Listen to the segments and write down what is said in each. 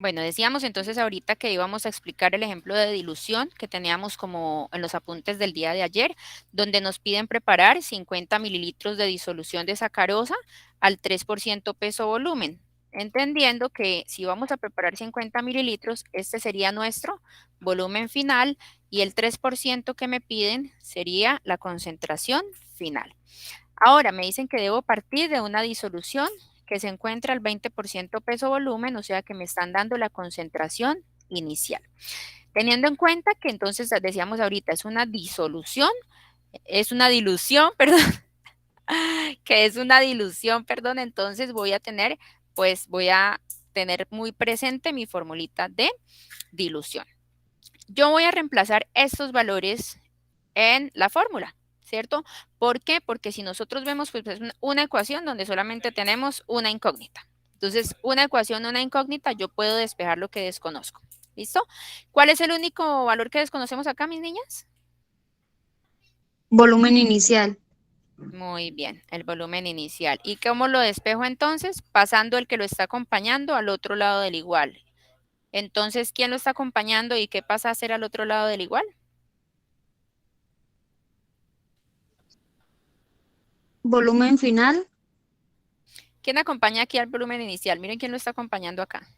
Bueno, decíamos entonces ahorita que íbamos a explicar el ejemplo de dilución que teníamos como en los apuntes del día de ayer, donde nos piden preparar 50 mililitros de disolución de sacarosa al 3% peso volumen, entendiendo que si vamos a preparar 50 mililitros, este sería nuestro volumen final y el 3% que me piden sería la concentración final. Ahora me dicen que debo partir de una disolución que se encuentra al 20% peso volumen, o sea que me están dando la concentración inicial. Teniendo en cuenta que entonces decíamos ahorita es una disolución, es una dilución, perdón, que es una dilución, perdón, entonces voy a tener muy presente mi formulita de dilución. Yo voy a reemplazar estos valores en la fórmula, ¿cierto? ¿Por qué? Porque si nosotros vemos pues, es una ecuación donde solamente tenemos una incógnita. Entonces, una ecuación, una incógnita, yo puedo despejar lo que desconozco. ¿Listo? ¿Cuál es el único valor que desconocemos acá, mis niñas? Volumen inicial. Muy bien, el volumen inicial. ¿Y cómo lo despejo entonces? Pasando el que lo está acompañando al otro lado del igual. Entonces, ¿quién lo está acompañando y qué pasa a ser al otro lado del igual? Volumen final. ¿Quién acompaña aquí al volumen inicial? Miren quién lo está acompañando acá.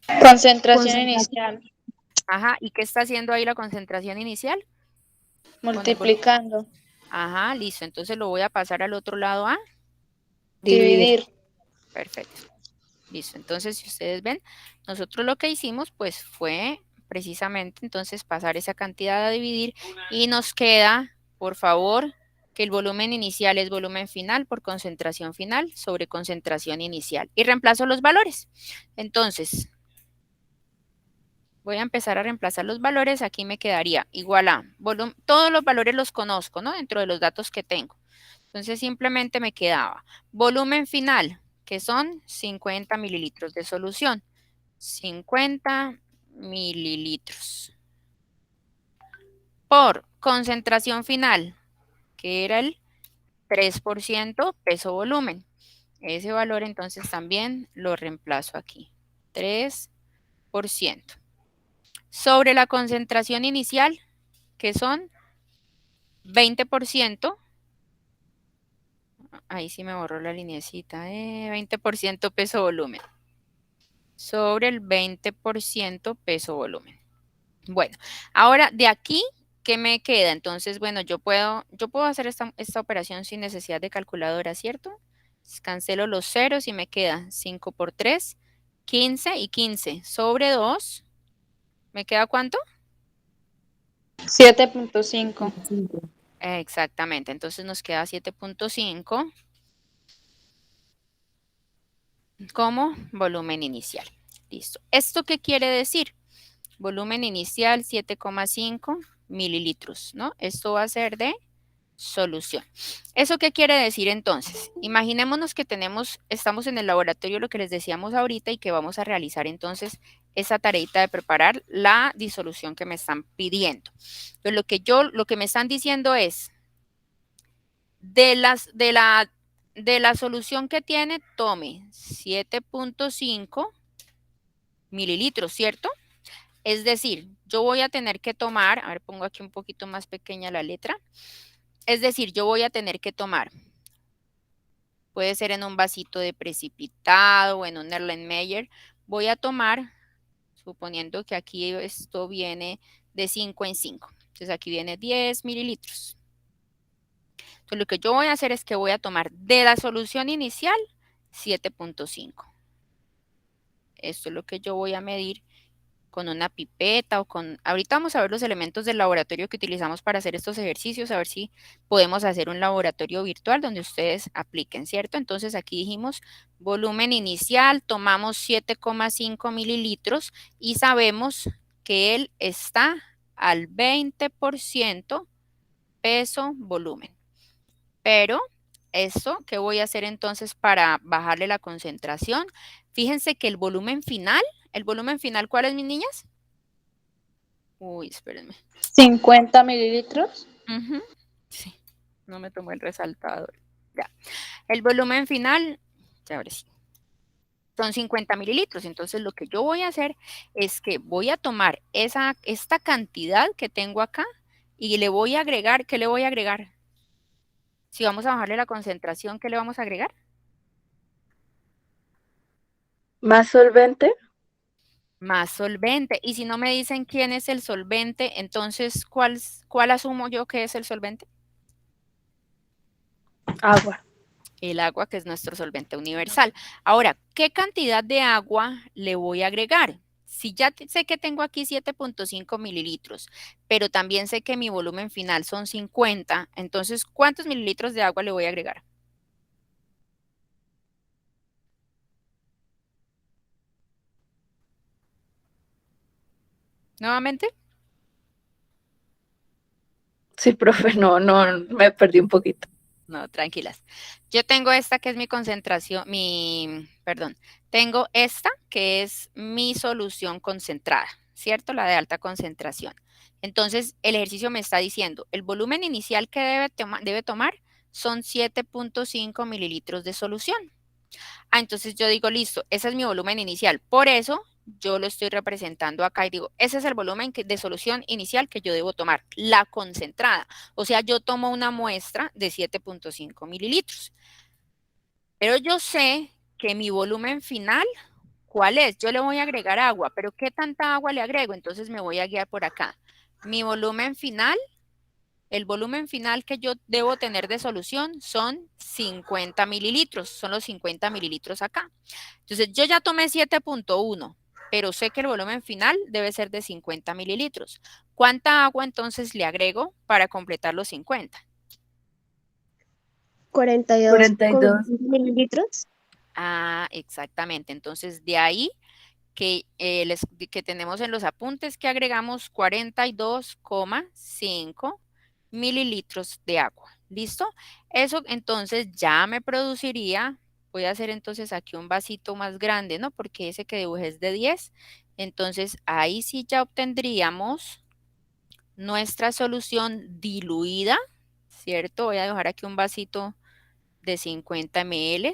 Concentración Concentración. inicial. Ajá, ¿y qué está haciendo ahí la concentración inicial? Con el volumen. Multiplicando. Ajá, listo. Entonces lo voy a pasar al otro lado a. Dividir. Dividir. Perfecto. Listo. Entonces, si ustedes ven, nosotros lo que hicimos, pues fue precisamente entonces pasar esa cantidad a dividir y nos queda, por favor, que el volumen inicial es volumen final por concentración final sobre concentración inicial. Y reemplazo los valores. Entonces, voy a empezar a reemplazar los valores. Aquí me quedaría igual a volumen. Todos los valores los conozco, ¿no? Dentro de los datos que tengo. Entonces simplemente me quedaba volumen final, que son 50 mililitros de solución. 50 mililitros. Por concentración final, que era el 3% peso volumen. Ese valor entonces también lo reemplazo aquí. 3%. Sobre la concentración inicial, que son 20%. Ahí sí me borró la lineecita. 20% peso volumen. Sobre el 20% peso volumen. Bueno, ahora de aquí, ¿qué me queda? Entonces, bueno, yo puedo hacer esta operación sin necesidad de calculadora, ¿cierto? Cancelo los ceros y me queda 5 por 3, 15 y 15 sobre 2. ¿Me queda cuánto? 7.5. Exactamente, entonces nos queda 7.5 como volumen inicial. Listo. ¿Esto qué quiere decir? Volumen inicial 7,5 mililitros, ¿no? Esto va a ser de solución. ¿Eso qué quiere decir entonces? Imaginémonos que estamos en el laboratorio, lo que les decíamos ahorita, y que vamos a realizar entonces esa tareita de preparar la disolución que me están pidiendo. Entonces, lo que me están diciendo es, de la solución que tiene, tome 7.5 mililitros, ¿cierto? Es decir, yo voy a tener que tomar, a ver, pongo aquí un poquito más pequeña la letra. Es decir, yo voy a tener que tomar, puede ser en un vasito de precipitado o en un Erlenmeyer, voy a tomar, suponiendo que aquí esto viene de 5 en 5. Entonces aquí viene 10 mililitros. Entonces lo que yo voy a hacer es que voy a tomar de la solución inicial 7.5. Esto es lo que yo voy a medir con una pipeta o con... Ahorita vamos a ver los elementos del laboratorio que utilizamos para hacer estos ejercicios, a ver si podemos hacer un laboratorio virtual donde ustedes apliquen, ¿cierto? Entonces aquí dijimos volumen inicial, tomamos 7,5 mililitros y sabemos que él está al 20% peso volumen. Pero eso, ¿qué voy a hacer entonces para bajarle la concentración? Fíjense que el volumen final, ¿cuál es, mis niñas? Uy, espérenme. 50 mililitros. Ujú, sí, no me tomó el resaltador. Ya. El volumen final, ya ahora sí. son 50 mililitros. Entonces, lo que yo voy a hacer es que voy a tomar esta cantidad que tengo acá y le voy a agregar, ¿qué le voy a agregar? Si vamos a bajarle la concentración, ¿qué le vamos a agregar? ¿Más solvente? Más solvente. Y si no me dicen quién es el solvente, entonces, ¿cuál asumo yo que es el solvente? Agua. El agua, que es nuestro solvente universal. Ahora, ¿qué cantidad de agua le voy a agregar? Si ya sé que tengo aquí 7.5 mililitros, pero también sé que mi volumen final son 50, entonces, ¿cuántos mililitros de agua le voy a agregar? Nuevamente. Sí, profe, no, me perdí un poquito. No, tranquilas. Yo tengo esta que es mi concentración, perdón, tengo esta que es mi solución concentrada, ¿cierto? La de alta concentración. Entonces, el ejercicio me está diciendo, el volumen inicial que debe tomar son 7.5 mililitros de solución. Ah, entonces yo digo, listo, ese es mi volumen inicial. Por eso yo lo estoy representando acá y digo, ese es el volumen de solución inicial que yo debo tomar, la concentrada. O sea, yo tomo una muestra de 7.5 mililitros. Pero yo sé que mi volumen final, ¿cuál es? Yo le voy a agregar agua, pero ¿qué tanta agua le agrego? Entonces me voy a guiar por acá. Mi volumen final, el volumen final que yo debo tener de solución son 50 mililitros, son los 50 mililitros acá. Entonces yo ya tomé 7.1, pero sé que el volumen final debe ser de 50 mililitros. ¿Cuánta agua entonces le agrego para completar los 50? 42. 42,5 mililitros. Ah, exactamente. Entonces de ahí que tenemos en los apuntes que agregamos 42,5 mililitros de agua. ¿Listo? Eso entonces ya me produciría, voy a hacer entonces aquí un vasito más grande, ¿no? Porque ese que dibujé es de 10. Entonces ahí sí ya obtendríamos nuestra solución diluida, ¿cierto? Voy a dejar aquí un vasito de 50 ml,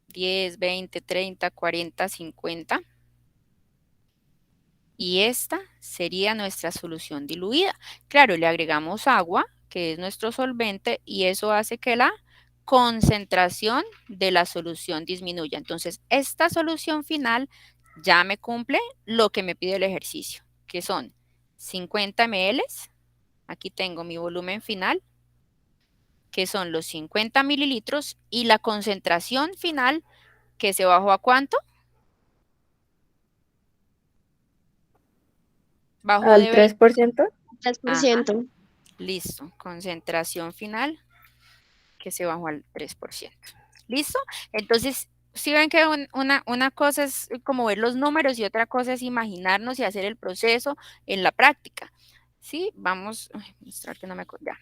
10, 20, 30, 40, 50. Y esta sería nuestra solución diluida. Claro, le agregamos agua, que es nuestro solvente, y eso hace que la concentración de la solución disminuya. Entonces, esta solución final ya me cumple lo que me pide el ejercicio, que son 50 ml. Aquí tengo mi volumen final, que son los 50 mililitros, y la concentración final, que se bajó a ¿cuánto? Bajó ¿Al de 20. 3%? 3%. Listo. Concentración final que se bajó al 3%. ¿Listo? Entonces, si ven que una cosa es como ver los números y otra cosa es imaginarnos y hacer el proceso en la práctica. ¿Sí? Vamos a mostrar que no me acuerdo. Ya.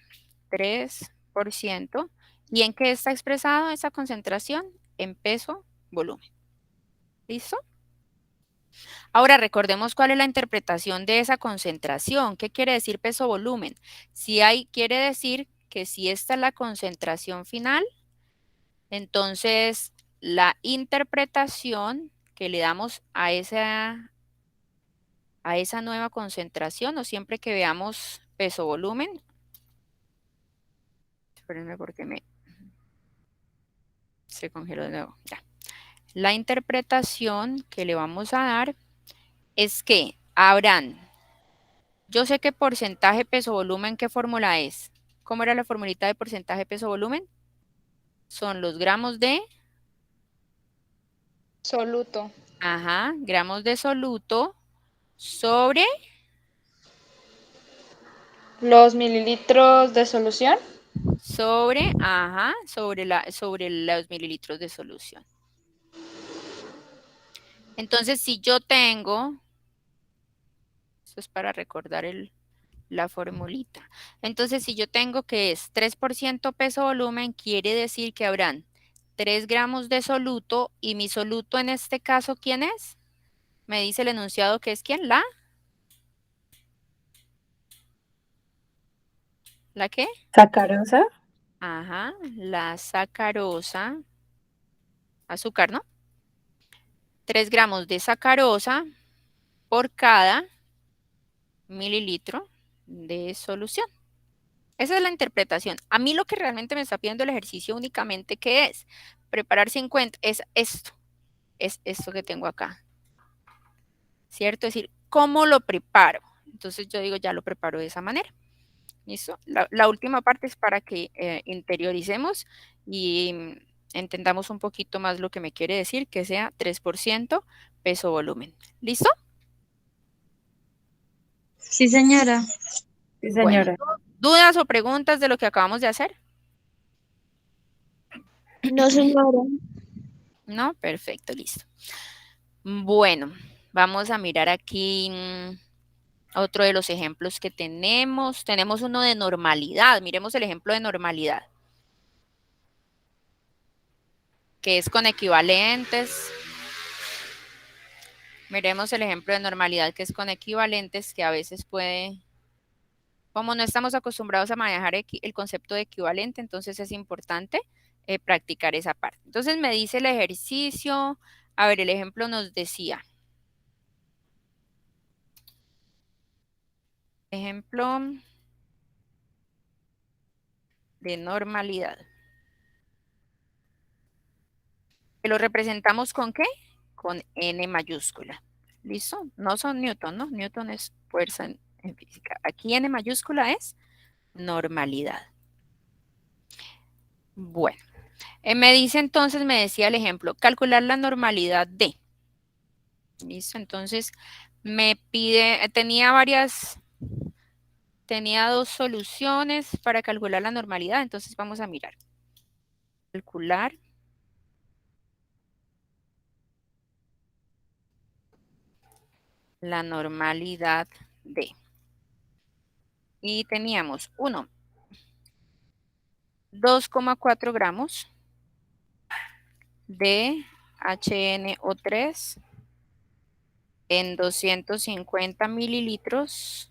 3%. ¿Y en qué está expresado esa concentración? En peso, volumen. ¿Listo? Ahora recordemos cuál es la interpretación de esa concentración. ¿Qué quiere decir peso-volumen? Quiere decir que si esta es la concentración final, entonces la interpretación que le damos a esa nueva concentración, o siempre que veamos peso-volumen, espérenme porque se congeló de nuevo. Ya. La interpretación que le vamos a dar es que habrán. Yo sé que porcentaje peso-volumen, ¿qué fórmula es? ¿Cómo era la formulita de porcentaje peso-volumen? Son los gramos de, Soluto. gramos de soluto sobre, Los mililitros de solución. sobre los mililitros de solución. Entonces, si yo tengo, esto es para recordar la formulita. Entonces, si yo tengo que es 3% peso-volumen, quiere decir que habrán 3 gramos de soluto, y mi soluto en este caso, ¿quién es? Me dice el enunciado que es ¿quién? ¿La qué? Sacarosa. La sacarosa, azúcar, ¿no? 3 gramos de sacarosa por cada mililitro de solución. Esa es la interpretación. A mí lo que realmente me está pidiendo el ejercicio únicamente, ¿qué es? Preparar 50, es esto que tengo acá, ¿cierto? Es decir, ¿cómo lo preparo? Entonces yo digo, ya lo preparo de esa manera. ¿Listo? La última parte es para que interioricemos y entendamos un poquito más lo que me quiere decir, que sea 3% peso-volumen. ¿Listo? Sí, señora. Sí, Bueno, señora. ¿dudas o preguntas de lo que acabamos de hacer? No, señora. No, perfecto, listo. Bueno, vamos a mirar aquí otro de los ejemplos que tenemos. Tenemos uno de normalidad. Miremos el ejemplo de normalidad, que es con equivalentes. Miremos el ejemplo de normalidad que es con equivalentes, que a veces puede, como no estamos acostumbrados a manejar el concepto de equivalente, entonces es importante practicar esa parte. Entonces me dice el ejercicio, a ver, el ejemplo nos decía, ejemplo de normalidad. ¿Que lo representamos con qué? Con N mayúscula. ¿Listo? No son Newton, ¿no? Newton es fuerza en física. Aquí N mayúscula es normalidad. Bueno, me dice entonces, me decía el ejemplo, calcular la normalidad de. ¿Listo? Entonces me pide, tenía dos soluciones para calcular la normalidad, entonces vamos a mirar. Calcular la normalidad de. Y teníamos 2,4 gramos de HNO3 en 250 mililitros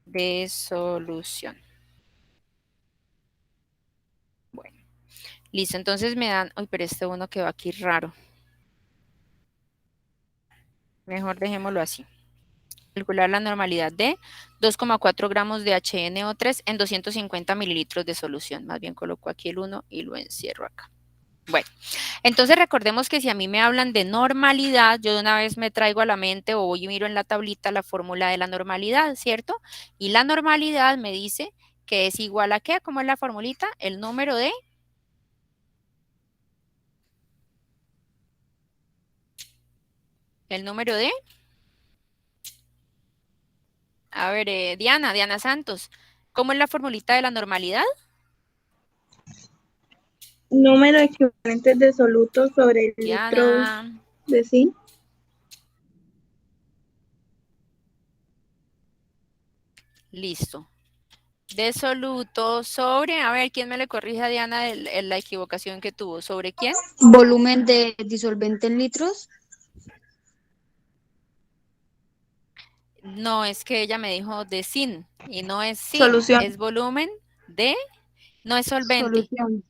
de solución. Bueno, listo, entonces me dan, uy, pero este uno quedó aquí raro. Mejor dejémoslo así. Calcular la normalidad de 2,4 gramos de HNO3 en 250 mililitros de solución. Más bien coloco aquí el 1 y lo encierro acá. Bueno, entonces recordemos que si a mí me hablan de normalidad, yo de una vez me traigo a la mente o voy y miro en la tablita la fórmula de la normalidad, ¿cierto? Y la normalidad me dice que es igual a ¿qué? ¿Cómo es la formulita? El número de... El número de... A ver, Diana Santos, ¿cómo es la formulita de la normalidad? Número equivalentes de solutos sobre litros Diana, de zinc. listo. De soluto sobre, a ver, ¿quién me le corrige a Diana la equivocación que tuvo? ¿Sobre quién? Volumen de disolvente en litros. No, es que ella me dijo de sin y no es sin, Solución. es volumen de, no es solvente. Solución.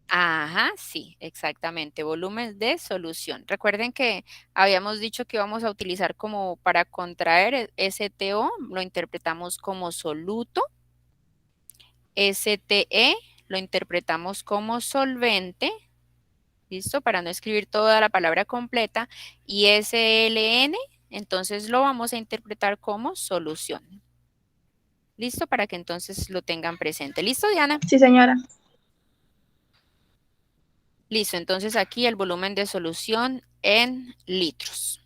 Ajá, sí, exactamente, volumen de solución. Recuerden que habíamos dicho que íbamos a utilizar como para contraer STO, lo interpretamos como soluto, STE lo interpretamos como solvente, ¿listo? Para no escribir toda la palabra completa, y SLN, entonces lo vamos a interpretar como solución. ¿Listo? Para que entonces lo tengan presente. ¿Listo, Diana? Sí, señora. Listo, entonces aquí el volumen de solución en litros.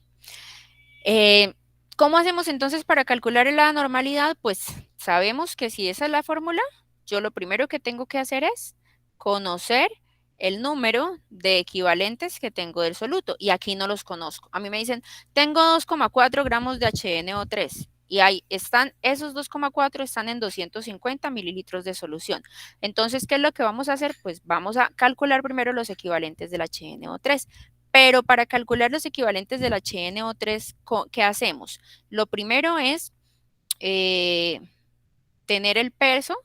¿Cómo hacemos entonces para calcular la normalidad? Pues sabemos que si esa es la fórmula, yo lo primero que tengo que hacer es conocer el número de equivalentes que tengo del soluto. Y aquí no los conozco. A mí me dicen, tengo 2,4 gramos de HNO3. Y ahí están, esos 2,4 están en 250 mililitros de solución. Entonces, ¿qué es lo que vamos a hacer? Pues vamos a calcular primero los equivalentes del HNO3. Pero para calcular los equivalentes del HNO3, ¿qué hacemos? Lo primero es tener el peso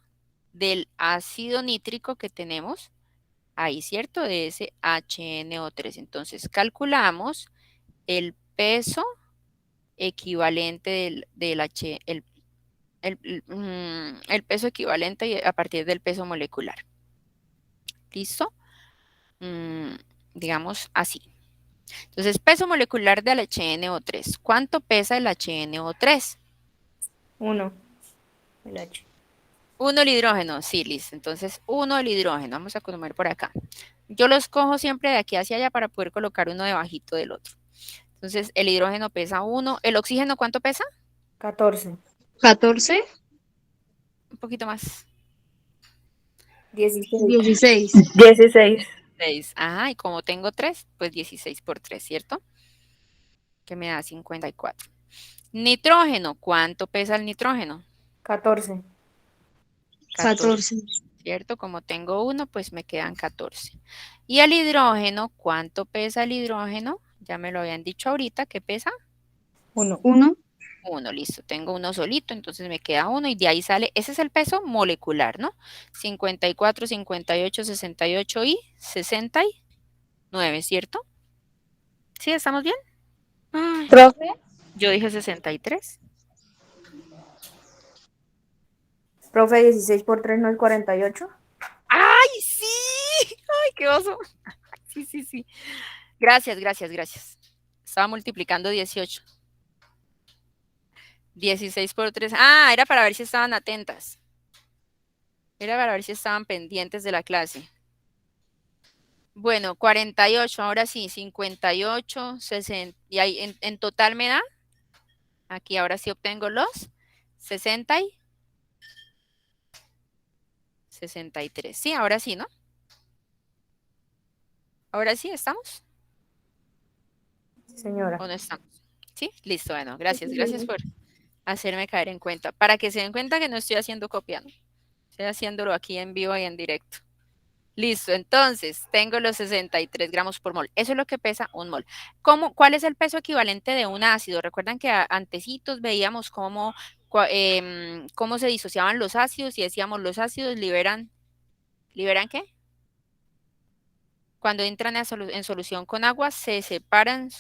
del ácido nítrico que tenemos ahí, ¿cierto? De ese HNO3. Entonces, calculamos el peso equivalente el peso equivalente a partir del peso molecular. ¿Listo? Digamos así. Entonces, peso molecular del HNO3. ¿Cuánto pesa el HNO3? 1. El H. 1 el hidrógeno, sí, listo. Entonces, 1 el hidrógeno. Vamos a poner por acá. Yo los cojo siempre de aquí hacia allá para poder colocar uno debajito del otro. Entonces, el hidrógeno pesa 1. ¿El oxígeno cuánto pesa? 14. 14, Un poquito más. 16. 16. 16. 6. Ajá, y como tengo 3, pues 16 por 3, ¿cierto? Que me da 54. Nitrógeno, ¿cuánto pesa el nitrógeno? 14. 14, ¿Cierto? Como tengo 1, pues me quedan 14. Y el hidrógeno, ¿cuánto pesa el hidrógeno? Ya me lo habían dicho ahorita, ¿qué pesa? 1. 1, 1, listo. Tengo uno solito, entonces me queda 1 y de ahí sale, ese es el peso molecular, ¿no? 54, 58, 68 y 69, ¿cierto? ¿Sí? ¿Estamos bien? Ay, Profe, yo dije 63. Profe, 16 por 3 no es 48. ¡Ay, sí! ¡Ay, qué oso! Sí, sí, sí. Gracias, gracias, gracias. Estaba multiplicando 18. 16 por 3. Ah, era para ver si estaban atentas. Era para ver si estaban pendientes de la clase. Bueno, 48, ahora sí, 58, 60. Y ahí en total me da. Aquí ahora sí obtengo los 60 y 63. Sí, ahora sí, ¿no? Ahora sí, ¿estamos? Sí, señora. ¿O no estamos? ¿Sí? Listo, bueno, gracias. Gracias por hacerme caer en cuenta. Para que se den cuenta que no estoy haciendo copiando. Estoy haciéndolo aquí en vivo y en directo. Listo, entonces tengo los 63 gramos por mol. Eso es lo que pesa un mol. ¿Cuál es el peso equivalente de un ácido? Recuerdan que antecitos veíamos cómo se disociaban los ácidos y decíamos los ácidos ¿liberan qué? Cuando entran en solución con agua se separan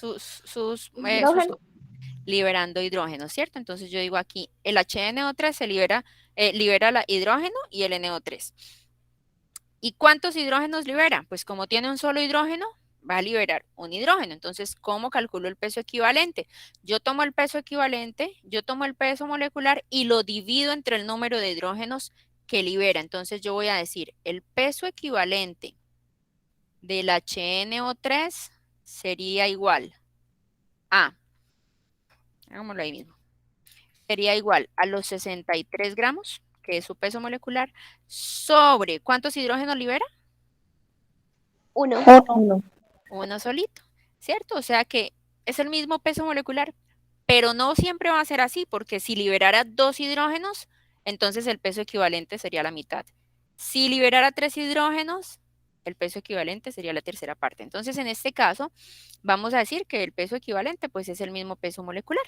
liberando hidrógeno, ¿cierto? Entonces yo digo aquí, el HNO3 se libera el hidrógeno y el NO3. ¿Y cuántos hidrógenos libera? Pues como tiene un solo hidrógeno, va a liberar un hidrógeno. Entonces, ¿cómo calculo el peso equivalente? Yo tomo el peso equivalente, yo tomo el peso molecular y lo divido entre el número de hidrógenos que libera. Entonces, yo voy a decir, el peso equivalente del HNO3 sería igual a, hagámoslo ahí mismo, sería igual a los 63 gramos, que es su peso molecular, sobre, ¿cuántos hidrógenos libera? 1. 1. Uno solito, ¿cierto? O sea que es el mismo peso molecular, pero no siempre va a ser así, porque si liberara 2 hidrógenos, entonces el peso equivalente sería la mitad. Si liberara 3 hidrógenos, el peso equivalente sería la tercera parte. Entonces, en este caso, vamos a decir que el peso equivalente, pues, es el mismo peso molecular.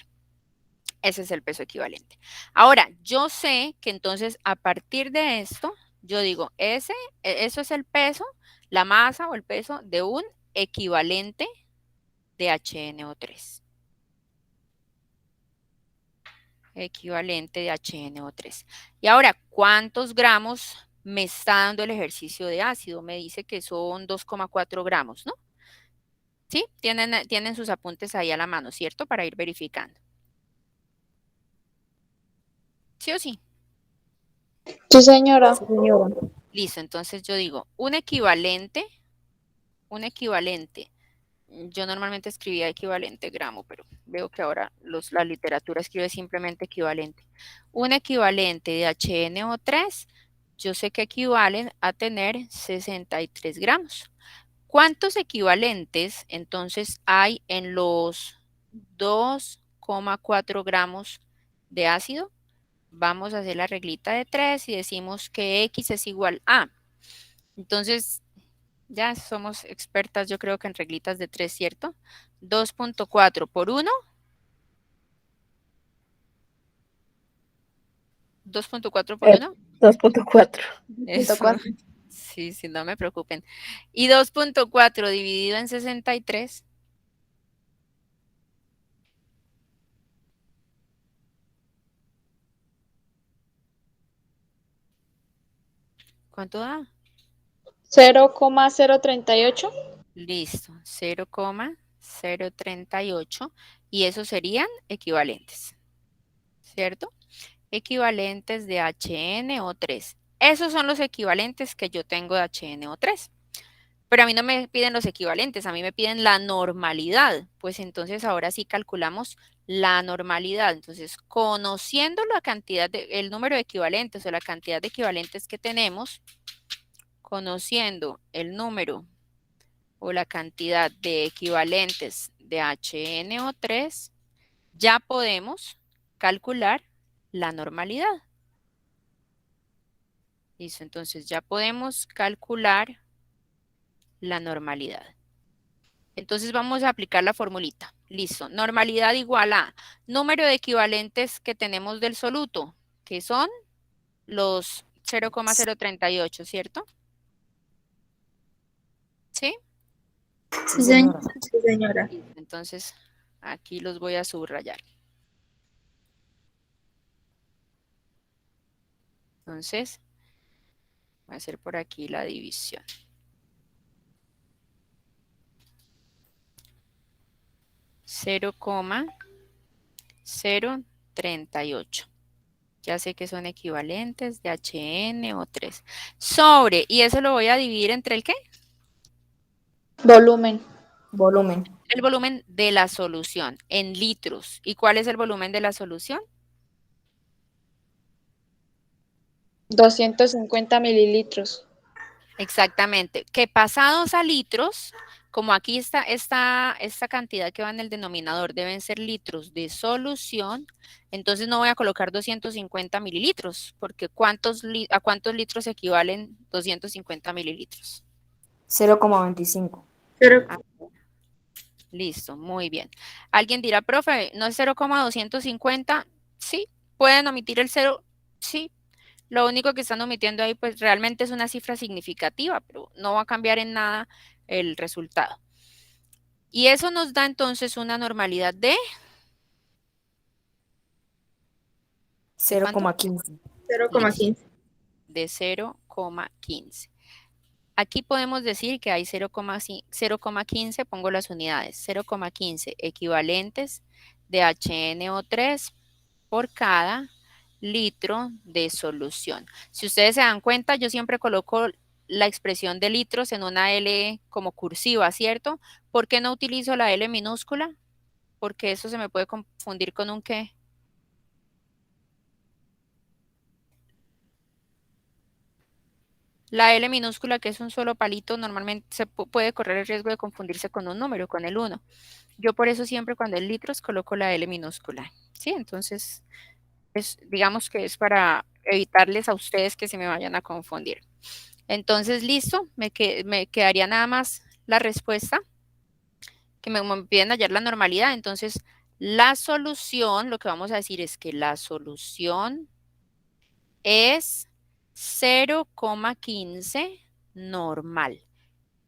Ese es el peso equivalente. Ahora, yo sé que entonces, a partir de esto, yo digo, eso es el peso, la masa o el peso de un equivalente de HNO3. Equivalente de HNO3. Y ahora, ¿cuántos gramos me está dando el ejercicio de ácido? Me dice que son 2,4 gramos, ¿no? ¿Sí? Tienen sus apuntes ahí a la mano, ¿cierto? Para ir verificando. ¿Sí o sí? Sí, señora. Sí, señora. Listo, entonces yo digo, un equivalente, yo normalmente escribía equivalente gramo, pero veo que ahora la literatura escribe simplemente equivalente. Un equivalente de HNO3, yo sé que equivalen a tener 63 gramos. ¿Cuántos equivalentes entonces hay en los 2,4 gramos de ácido? Vamos a hacer la reglita de 3 y decimos que X es igual a. Entonces, ya somos expertas, yo creo que en reglitas de 3, ¿cierto? 2.4 por 1. 2.4 por 1. 2.4. Eso. Sí, sí, no me preocupen. Y 2.4 dividido en 63. ¿Cuánto da? 0,038. Listo, 0,038 y esos serían equivalentes, ¿cierto? Equivalentes de HNO3. Esos son los equivalentes que yo tengo de HNO3. Pero a mí no me piden los equivalentes, a mí me piden la normalidad. Pues entonces ahora sí calculamos la normalidad. Entonces, conociendo la cantidad el número de equivalentes o la cantidad de equivalentes que tenemos, conociendo el número o la cantidad de equivalentes de HNO3, ya podemos calcular la normalidad. Listo, entonces ya podemos calcular la normalidad. Entonces vamos a aplicar la formulita. Listo, normalidad igual a número de equivalentes que tenemos del soluto, que son los 0,038, ¿cierto? ¿Sí? Sí, señora. Sí, señora. Entonces, aquí los voy a subrayar. Entonces, voy a hacer por aquí la división. 0,038. Ya sé que son equivalentes de HNO3. Sobre, y eso lo voy a dividir entre ¿el qué? Volumen. Volumen. El volumen de la solución en litros. ¿Y cuál es el volumen de la solución? 250 mililitros. Exactamente. Que pasados a litros, como aquí está esta cantidad que va en el denominador, deben ser litros de solución, entonces no voy a colocar 250 mililitros, porque ¿a cuántos litros equivalen 250 mililitros? 0,25. Pero Ah, listo, muy bien. Alguien dirá, profe, ¿no es 0,250? Sí. ¿Pueden omitir el 0? Sí. Lo único que están omitiendo ahí, pues realmente es una cifra significativa, pero no va a cambiar en nada el resultado. Y eso nos da entonces una normalidad ¿de cuánto? 0,15. 0,15. De 0,15. Aquí podemos decir que hay 0,15, pongo las unidades, 0,15 equivalentes de HNO3 por cada litro de solución. Si ustedes se dan cuenta, yo siempre coloco la expresión de litros en una L como cursiva, ¿cierto? ¿Por qué no utilizo la L minúscula? Porque eso se me puede confundir con un ¿qué? La L minúscula, que es un solo palito, normalmente se puede correr el riesgo de confundirse con un número, con el 1. Yo por eso siempre cuando es litros coloco la L minúscula. Sí, entonces digamos que es para evitarles a ustedes que se me vayan a confundir. Entonces, listo, me quedaría nada más la respuesta, que me piden hallar la normalidad. Entonces, la solución, lo que vamos a decir es que la solución es 0,15 normal.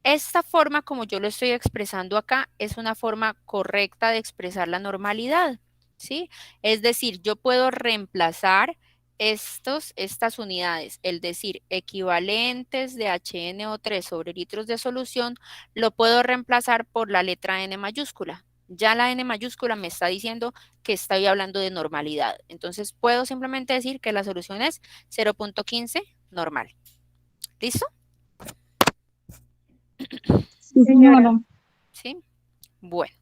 Esta forma, como yo lo estoy expresando acá, es una forma correcta de expresar la normalidad, ¿sí? Es decir, yo puedo reemplazar estas unidades, el decir equivalentes de HNO3 sobre litros de solución, lo puedo reemplazar por la letra N mayúscula. Ya la N mayúscula me está diciendo que estoy hablando de normalidad. Entonces, puedo simplemente decir que la solución es 0,15 normal. ¿Listo? Sí, señora. ¿Sí? Bueno,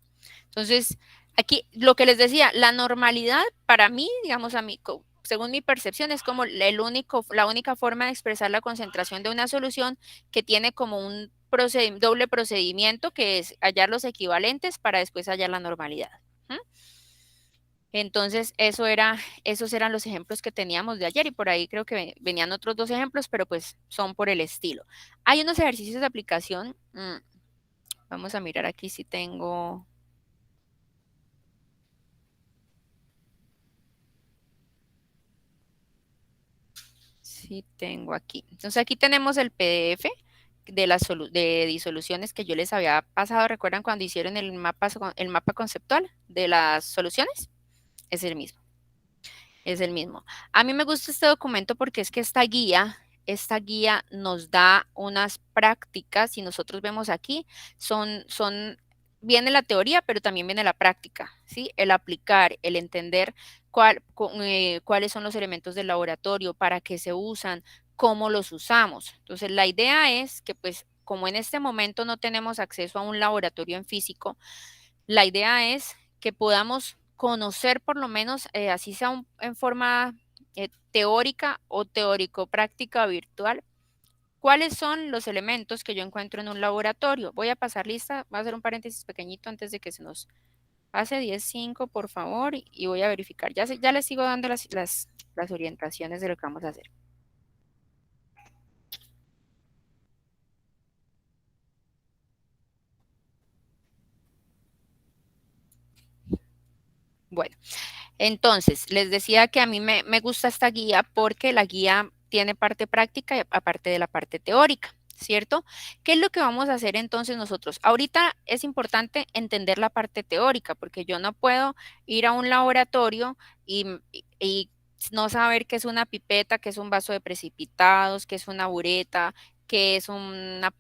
entonces aquí lo que les decía, la normalidad para mí, digamos a mí, según mi percepción, es como la única forma de expresar la concentración de una solución que tiene como un doble procedimiento que es hallar los equivalentes para después hallar la normalidad. ¿Mm? Entonces, esos eran los ejemplos que teníamos de ayer y por ahí creo que venían otros 2 ejemplos, pero pues son por el estilo. Hay unos ejercicios de aplicación. Vamos a mirar aquí si tengo. Sí, tengo aquí. Entonces aquí tenemos el PDF de las de disoluciones que yo les había pasado. ¿Recuerdan cuando hicieron el mapa conceptual de las soluciones? Es el mismo. Es el mismo. A mí me gusta este documento porque es que esta guía nos da unas prácticas y nosotros vemos aquí, viene la teoría, pero también viene la práctica, ¿sí? El aplicar, el entender cuáles son los elementos del laboratorio, para qué se usan, cómo los usamos. Entonces, la idea es que, pues, como en este momento no tenemos acceso a un laboratorio en físico, la idea es que podamos conocer por lo menos, así sea en forma teórica o teórico-práctica virtual, cuáles son los elementos que yo encuentro en un laboratorio. Voy a pasar lista, voy a hacer un paréntesis pequeñito antes de que se nos pase 10:05, por favor, y voy a verificar. Ya les sigo dando las orientaciones de lo que vamos a hacer. Bueno, entonces, les decía que a mí me gusta esta guía porque la guía tiene parte práctica y aparte de la parte teórica, ¿cierto? ¿Qué es lo que vamos a hacer entonces nosotros? Ahorita es importante entender la parte teórica porque yo no puedo ir a un laboratorio y no saber qué es una pipeta, qué es un vaso de precipitados, qué es una bureta, qué es una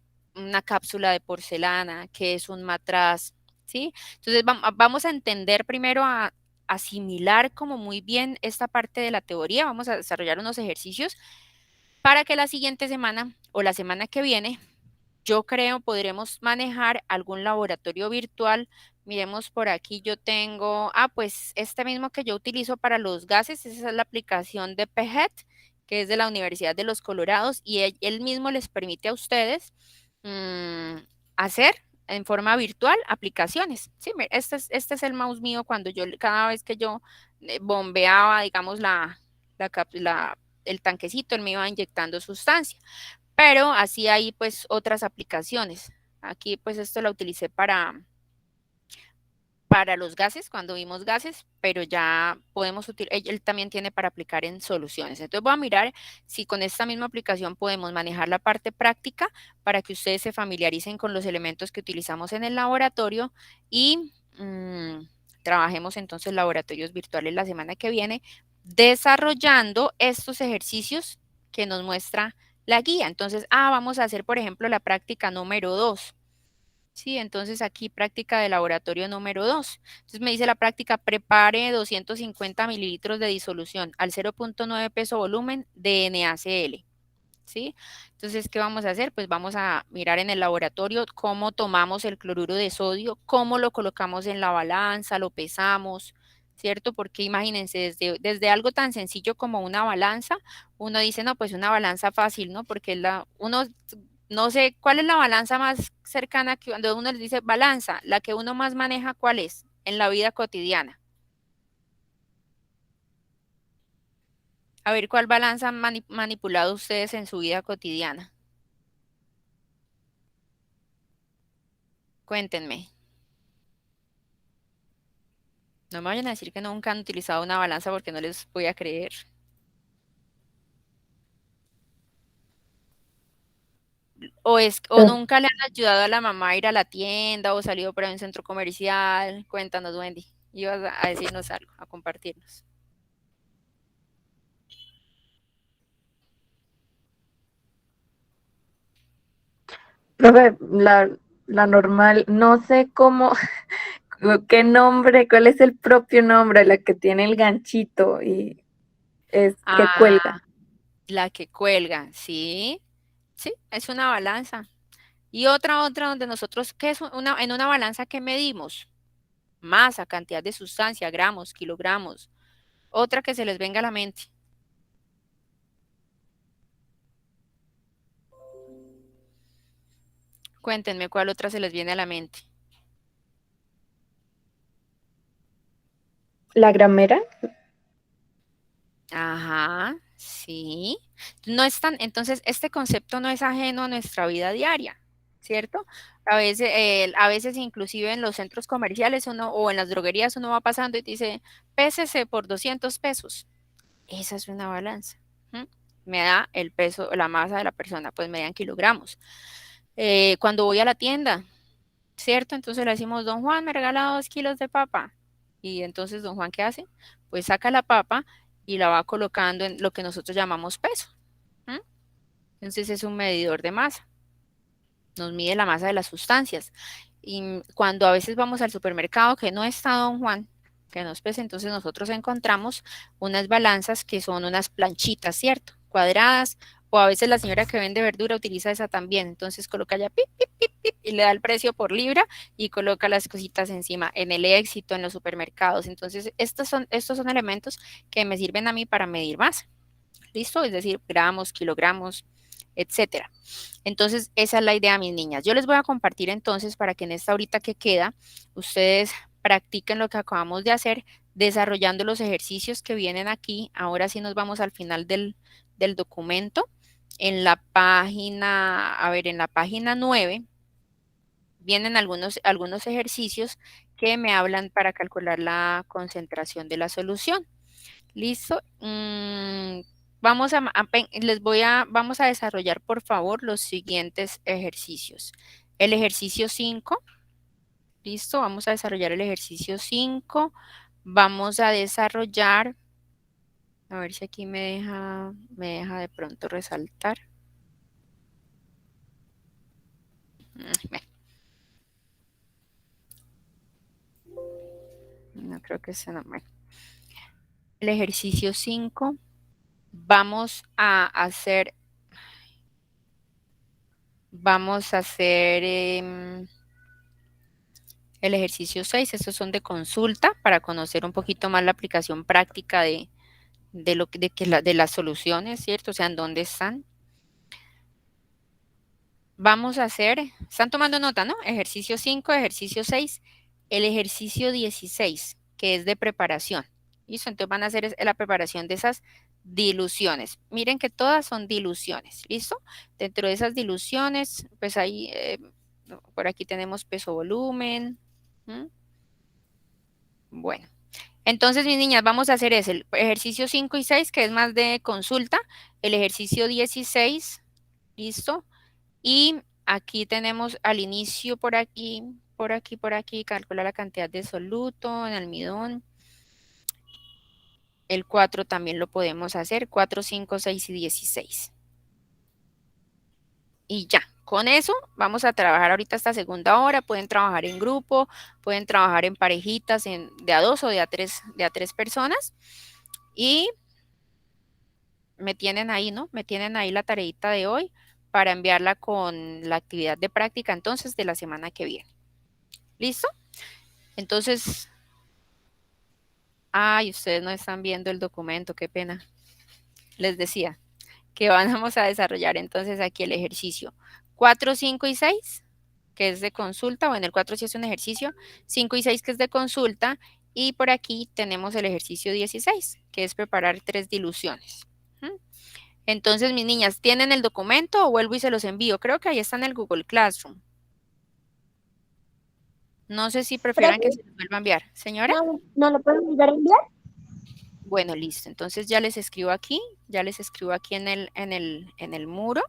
cápsula de porcelana, qué es un matraz, ¿sí? Entonces vamos a entender primero a asimilar como muy bien esta parte de la teoría. Vamos a desarrollar unos ejercicios para que la siguiente semana o la semana que viene, yo creo, podremos manejar algún laboratorio virtual. Miremos por aquí, yo tengo, pues este mismo que yo utilizo para los gases, esa es la aplicación de PHET, que es de la Universidad de los Colorados, y él mismo les permite a ustedes hacer en forma virtual aplicaciones. Sí, este es el mouse mío cuando cada vez que yo bombeaba, digamos, el tanquecito, él me iba inyectando sustancia. Pero así hay pues otras aplicaciones. Aquí pues esto lo utilicé para los gases, cuando vimos gases, pero ya podemos utilizar, él también tiene para aplicar en soluciones. Entonces voy a mirar si con esta misma aplicación podemos manejar la parte práctica para que ustedes se familiaricen con los elementos que utilizamos en el laboratorio y trabajemos entonces laboratorios virtuales la semana que viene, desarrollando estos ejercicios que nos muestra la guía. Entonces, vamos a hacer, por ejemplo, la práctica número 2. Sí, entonces aquí práctica de laboratorio número 2. Entonces me dice la práctica, prepare 250 mililitros de disolución al 0.9 peso volumen de NaCl. ¿Sí? Entonces, ¿qué vamos a hacer? Pues vamos a mirar en el laboratorio cómo tomamos el cloruro de sodio, cómo lo colocamos en la balanza, lo pesamos, ¿cierto? Porque imagínense, desde algo tan sencillo como una balanza, uno dice, no, pues una balanza fácil, ¿no? Porque uno, no sé, ¿cuál es la balanza más cercana que cuando uno le dice balanza? La que uno más maneja, ¿cuál es? En la vida cotidiana. A ver, ¿cuál balanza han manipulado ustedes en su vida cotidiana? Cuéntenme. No me vayan a decir que nunca han utilizado una balanza porque no les voy a creer. O nunca le han ayudado a la mamá a ir a la tienda o salido para un centro comercial. Cuéntanos, Wendy. Ibas a decirnos algo, a compartirnos. Profe, la normal, no sé cómo, qué nombre, cuál es el propio nombre, la que tiene el ganchito y es que cuelga. La que cuelga, sí. Sí, es una balanza. Y otra donde nosotros, ¿qué es en una balanza que medimos? Masa, cantidad de sustancia, gramos, kilogramos. Otra que se les venga a la mente. Cuéntenme cuál otra se les viene a la mente. ¿La gramera? Ajá, sí. No es entonces, este concepto no es ajeno a nuestra vida diaria, ¿cierto? A veces inclusive en los centros comerciales o en las droguerías uno va pasando y dice, pésese por 200 pesos. Esa es una balanza. me da el peso, la masa de la persona, pues me da en kilogramos. Cuando voy a la tienda, ¿cierto? Entonces le decimos, don Juan, me regala 2 kilos de papa. Y entonces, don Juan, ¿qué hace? Pues saca la papa y la va colocando en lo que nosotros llamamos peso. ¿Mm? Entonces es un medidor de masa. Nos mide la masa de las sustancias. Y cuando a veces vamos al supermercado que no está don Juan, que nos pese, entonces nosotros encontramos unas balanzas que son unas planchitas, ¿cierto? Cuadradas, o a veces la señora que vende verdura utiliza esa también. Entonces coloca ya pip, pip, pip, pip, y le da el precio por libra y coloca las cositas encima en el Éxito, en los supermercados. Entonces estos son elementos que me sirven a mí para medir masa. ¿Listo? Es decir, gramos, kilogramos, etcétera. Entonces, esa es la idea, mis niñas. Yo les voy a compartir entonces para que en esta horita que queda, ustedes practiquen lo que acabamos de hacer, desarrollando los ejercicios que vienen aquí. Ahora sí nos vamos al final del documento. En la página, a ver, en la página 9 vienen algunos ejercicios que me hablan para calcular la concentración de la solución. ¿Listo? Vamos a desarrollar, por favor, los siguientes ejercicios. El ejercicio 5, ¿listo? Vamos a desarrollar el ejercicio 5. Vamos a desarrollar, a ver si aquí me deja de pronto resaltar. Bueno. No creo que sea normal. El ejercicio 5, vamos a hacer el ejercicio 6, estos son de consulta para conocer un poquito más la aplicación práctica de las soluciones, ¿cierto? O sea, en dónde están. Vamos a hacer, están tomando nota, ¿no? Ejercicio 5, ejercicio 6, el ejercicio 16, que es de preparación. ¿Listo? Entonces van a hacer la preparación de esas diluciones. Miren que todas son diluciones, ¿listo? Dentro de esas diluciones, pues ahí, por aquí tenemos peso-volumen. Bueno, entonces mis niñas, vamos a hacer ese, el ejercicio 5 y 6, que es más de consulta, el ejercicio 16, ¿listo? Y aquí tenemos al inicio por aquí, calcula la cantidad de soluto en almidón. El 4 también lo podemos hacer, 4, 5, 6 y 16. Y ya, con eso vamos a trabajar ahorita esta segunda hora. Pueden trabajar en grupo, pueden trabajar en parejitas de a 2 o de a 3 personas. Y me tienen ahí, ¿no? Me tienen ahí la tareita de hoy para enviarla con la actividad de práctica entonces de la semana que viene. ¿Listo? Entonces, ay, ustedes no están viendo el documento, qué pena. Les decía que vamos a desarrollar entonces aquí el ejercicio 4, 5 y 6, que es de consulta. Bueno, el 4 sí es un ejercicio, 5 y 6 que es de consulta, y por aquí tenemos el ejercicio 16, que es preparar 3 diluciones. Entonces, mis niñas, ¿tienen el documento o vuelvo y se los envío? Creo que ahí está en el Google Classroom. No sé si prefieran que se los vuelva a enviar. ¿Señora? ¿No lo pueden volver a enviar? Bueno, listo. Entonces ya les escribo aquí en el muro.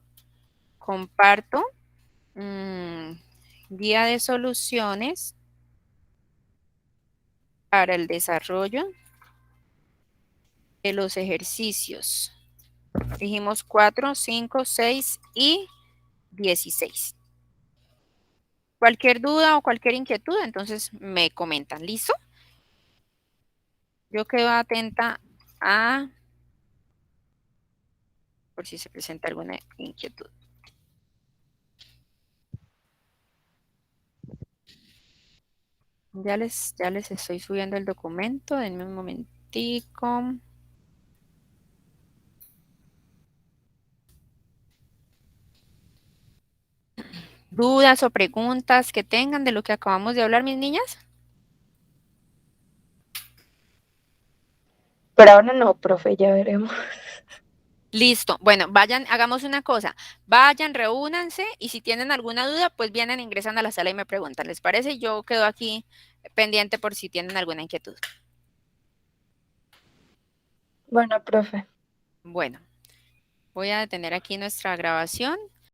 Comparto. Guía de soluciones para el desarrollo de los ejercicios. Dijimos 4, 5, 6 y 16. Cualquier duda o cualquier inquietud, entonces me comentan. ¿Listo? Yo quedo atenta por si se presenta alguna inquietud. Ya les estoy subiendo el documento. Denme un momentico. ¿Dudas o preguntas que tengan de lo que acabamos de hablar, mis niñas? Pero ahora no, profe, ya veremos. Listo. Bueno, vayan, hagamos una cosa. Vayan, reúnanse y si tienen alguna duda, pues vienen, ingresan a la sala y me preguntan. ¿Les parece? Yo quedo aquí pendiente por si tienen alguna inquietud. Bueno, profe. Bueno, Voy a detener aquí nuestra grabación.